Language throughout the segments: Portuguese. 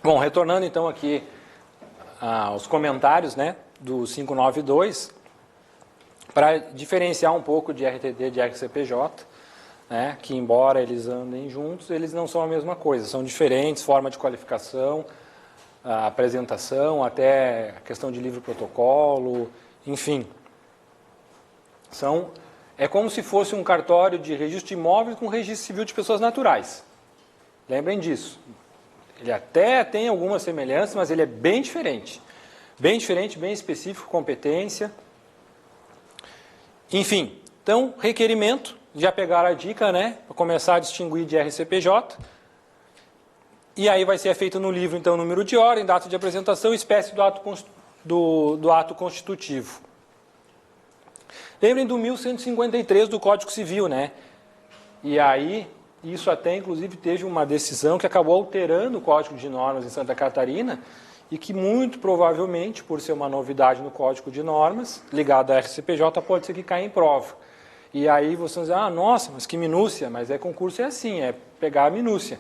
Bom, retornando então aqui aos comentários, né, do 592, para diferenciar um pouco de RTD de RCPJ, né, que embora eles andem juntos, eles não são a mesma coisa, são diferentes, forma de qualificação, a apresentação, até a questão de livre protocolo, enfim. É como se fosse um cartório de registro de imóveis com registro civil de pessoas naturais. Lembrem disso. Ele até tem algumas semelhanças, mas ele é bem diferente. Bem diferente, bem específico, competência. Enfim, então, requerimento, já pegaram a dica, né? Para começar a distinguir de RCPJ. E aí vai ser feito no livro, então, número de ordem, data de apresentação, espécie do ato constitutivo. Lembrem do 1153 do Código Civil, né? E aí, isso até, inclusive, teve uma decisão que acabou alterando o Código de Normas em Santa Catarina e que, muito provavelmente, por ser uma novidade no Código de Normas, ligado à RCPJ, pode ser que caia em prova. E aí vocês vão dizer, ah, nossa, mas que minúcia, mas concurso é assim, é pegar a minúcia.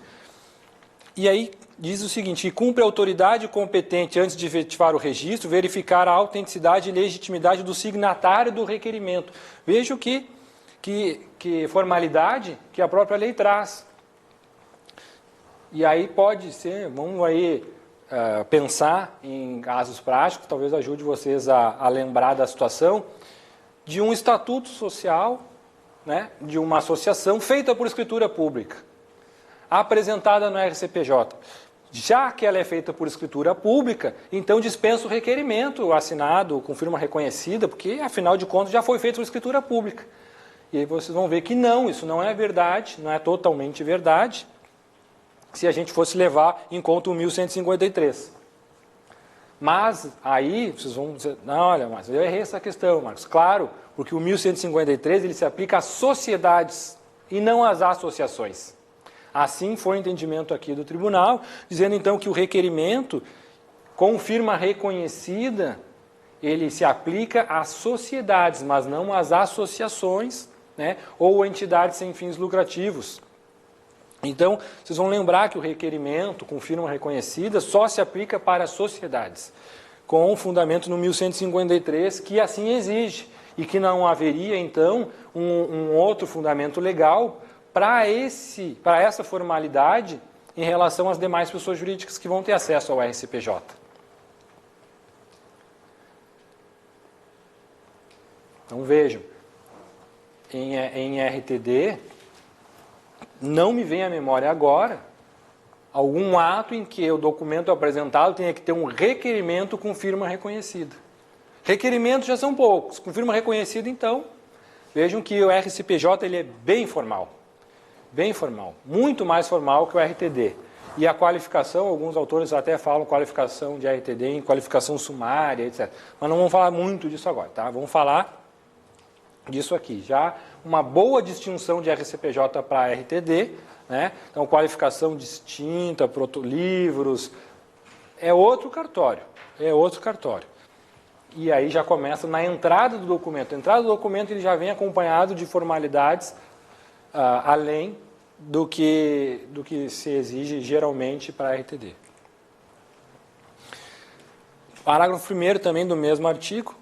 E aí diz o seguinte, cumpre a autoridade competente antes de efetivar o registro, verificar a autenticidade e legitimidade do signatário do requerimento. Veja que formalidade que a própria lei traz. E aí pode ser, vamos aí pensar em casos práticos, talvez ajude vocês a lembrar da situação, de um estatuto social, né, de uma associação feita por escritura pública, apresentada no RCPJ. Já que ela é feita por escritura pública, então dispensa o requerimento assinado com firma reconhecida, porque, afinal de contas, já foi feito por escritura pública. E aí vocês vão ver que não, isso não é verdade, não é totalmente verdade, se a gente fosse levar em conta o 1153. Mas aí vocês vão dizer, não, olha, mas eu errei essa questão, Marcos. Claro, porque o 1153 ele se aplica às sociedades e não às associações. Assim foi o entendimento aqui do tribunal, dizendo então que o requerimento com firma reconhecida, ele se aplica às sociedades, mas não às associações, né, ou entidades sem fins lucrativos. Então, vocês vão lembrar que o requerimento com firma reconhecida só se aplica para as sociedades, com fundamento no 1153, que assim exige, e que não haveria, então, um outro fundamento legal para essa formalidade em relação às demais pessoas jurídicas que vão ter acesso ao RCPJ. Então, vejam, em RTD, não me vem à memória agora algum ato em que o documento apresentado tenha que ter um requerimento com firma reconhecida. Requerimentos já são poucos, com firma reconhecida, então, vejam que o RCPJ ele é bem formal, muito mais formal que o RTD. E a qualificação, alguns autores até falam qualificação de RTD em qualificação sumária, etc. Mas não vamos falar muito disso agora, tá? Vamos falar disso aqui. Já uma boa distinção de RCPJ para RTD, né? Então, qualificação distinta, livros, é outro cartório, E aí já começa na entrada do documento. A entrada do documento ele já vem acompanhado de formalidades além do que se exige geralmente para RTD. Parágrafo 1º também do mesmo artigo,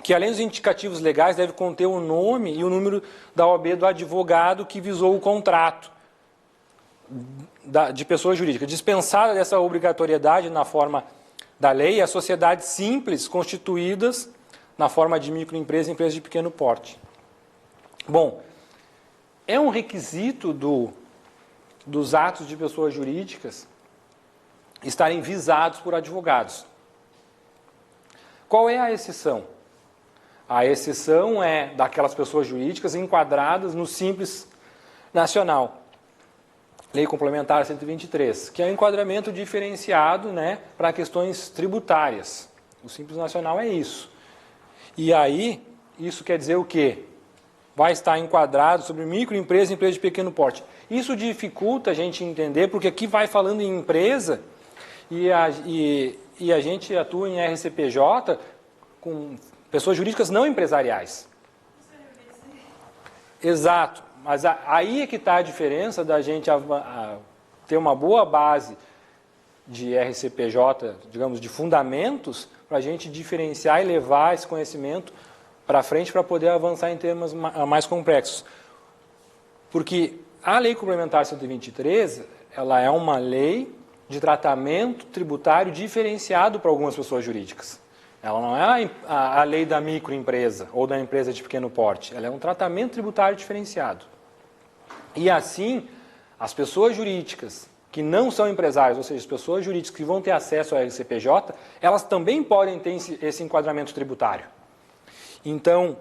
que além dos indicativos legais deve conter o nome e o número da OAB do advogado que visou o contrato de pessoa jurídica. Dispensada dessa obrigatoriedade na forma da lei, as sociedades simples constituídas na forma de microempresa e empresa de pequeno porte. Bom, é um requisito dos atos de pessoas jurídicas estarem visados por advogados. Qual é a exceção? A exceção é daquelas pessoas jurídicas enquadradas no Simples Nacional, Lei Complementar 123, que é um enquadramento diferenciado, né, para questões tributárias. O Simples Nacional é isso. E aí, isso quer dizer o quê? Vai estar enquadrado sobre microempresa e empresa de pequeno porte. Isso dificulta a gente entender, porque aqui vai falando em empresa e a gente atua em RCPJ com pessoas jurídicas não empresariais. Exato. Mas aí é que está a diferença da gente ter uma boa base de RCPJ, digamos, de fundamentos, para a gente diferenciar e levar esse conhecimento para frente para poder avançar em termos mais complexos. Porque a Lei Complementar 123, ela é uma lei de tratamento tributário diferenciado para algumas pessoas jurídicas. Ela não é a lei da microempresa ou da empresa de pequeno porte, ela é um tratamento tributário diferenciado. E assim, as pessoas jurídicas que não são empresários, ou seja, as pessoas jurídicas que vão ter acesso ao RCPJ, elas também podem ter esse enquadramento tributário. Então,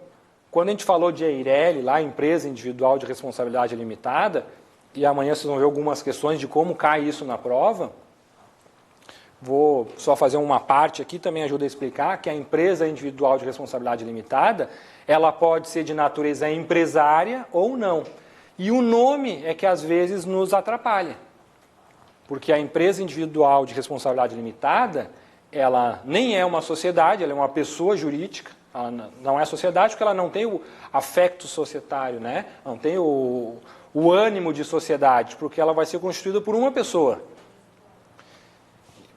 quando a gente falou de EIRELI, lá, Empresa Individual de Responsabilidade Limitada, e amanhã vocês vão ver algumas questões de como cai isso na prova, vou só fazer uma parte aqui, também ajuda a explicar que a empresa individual de responsabilidade limitada, ela pode ser de natureza empresária ou não. E o nome é que às vezes nos atrapalha. Porque a empresa individual de responsabilidade limitada, ela nem é uma sociedade, ela é uma pessoa jurídica, ela não é sociedade porque ela não tem o afecto societário, né? Não tem o ânimo de sociedade, porque ela vai ser constituída por uma pessoa.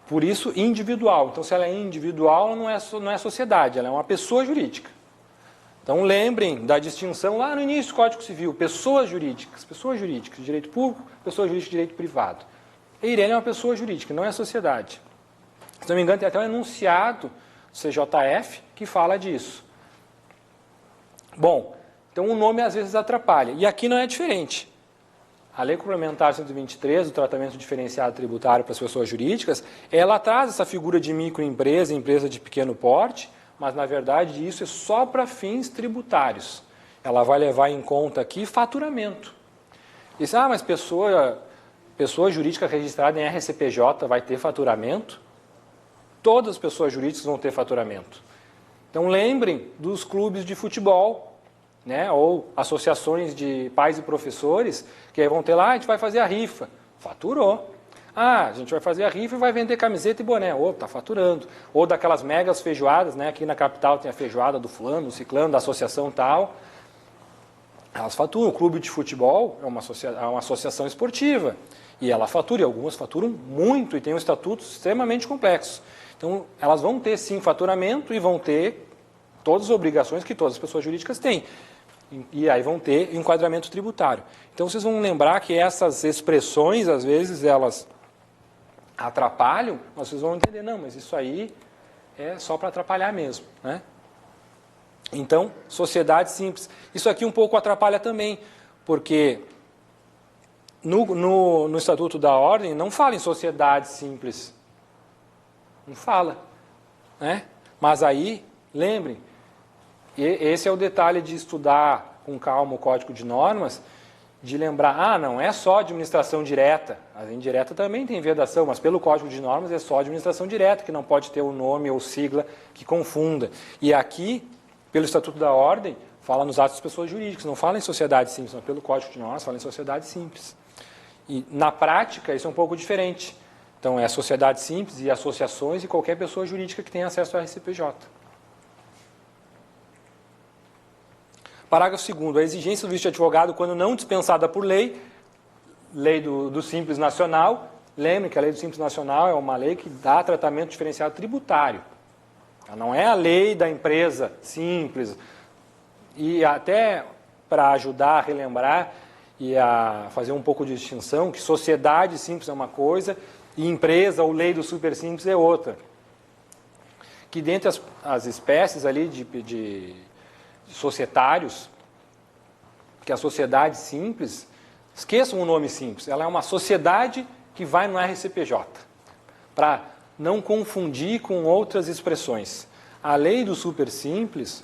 Por isso, individual. Então, se ela é individual, ela não é sociedade, ela é uma pessoa jurídica. Então, lembrem da distinção lá no início do Código Civil, pessoas jurídicas, direito público, pessoa jurídica, direito privado. EIRELI é uma pessoa jurídica, não é sociedade. Se não me engano, tem até um enunciado do CJF que fala disso. Bom, então o nome às vezes atrapalha. E aqui não é diferente. A Lei Complementar 123, o tratamento diferenciado tributário para as pessoas jurídicas, ela traz essa figura de microempresa, empresa de pequeno porte, mas na verdade isso é só para fins tributários. Ela vai levar em conta aqui faturamento. Diz, mas pessoa jurídica registrada em RCPJ vai ter faturamento? Todas as pessoas jurídicas vão ter faturamento. Então lembrem dos clubes de futebol, né, ou associações de pais e professores, que aí vão ter lá, a gente vai fazer a rifa. Faturou. A gente vai fazer a rifa e vai vender camiseta e boné. Está faturando. Ou daquelas megas feijoadas, né, aqui na capital tem a feijoada do fulano, do ciclano, da associação tal. Elas faturam. O clube de futebol é uma associação esportiva. E ela fatura, e algumas faturam muito, e tem um estatuto extremamente complexo. Então, elas vão ter, sim, faturamento e vão ter todas as obrigações que todas as pessoas jurídicas têm. E aí vão ter enquadramento tributário. Então, vocês vão lembrar que essas expressões, às vezes, elas atrapalham, mas vocês vão entender, não, mas isso aí é só para atrapalhar mesmo, né? Então, sociedade simples. Isso aqui um pouco atrapalha também, porque no Estatuto da Ordem não fala em sociedade simples. Não fala, né? Mas aí, lembrem, esse é o detalhe de estudar com calma o Código de Normas, de lembrar, não é só administração direta, a indireta também tem vedação, mas pelo Código de Normas é só administração direta, que não pode ter o nome ou sigla que confunda. E aqui, pelo Estatuto da Ordem, fala nos atos das pessoas jurídicas, não fala em sociedade simples, mas pelo Código de Normas fala em sociedade simples. E na prática isso é um pouco diferente. Então é sociedade simples e associações e qualquer pessoa jurídica que tenha acesso ao RCPJ. Parágrafo 2º. A exigência do visto de advogado, quando não dispensada por lei do Simples Nacional, lembre que a lei do Simples Nacional é uma lei que dá tratamento diferenciado tributário. Ela não é a lei da empresa simples. E até para ajudar a relembrar e a fazer um pouco de distinção, que sociedade simples é uma coisa e empresa ou lei do super simples é outra. Que dentre as espécies ali de societários, que a sociedade simples, esqueçam o nome simples, ela é uma sociedade que vai no RCPJ, para não confundir com outras expressões. A lei do super simples,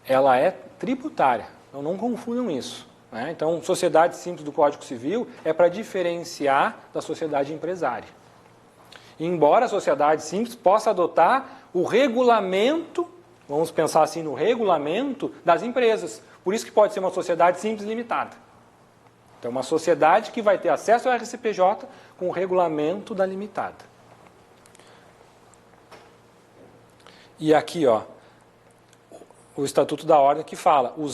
ela é tributária, então não confundam isso, né? Então, sociedade simples do Código Civil é para diferenciar da sociedade empresária. Embora a sociedade simples possa adotar o regulamento, vamos pensar assim no regulamento das empresas. Por isso que pode ser uma sociedade simples limitada. Então, uma sociedade que vai ter acesso ao RCPJ com o regulamento da limitada. E aqui, o Estatuto da Ordem que fala, os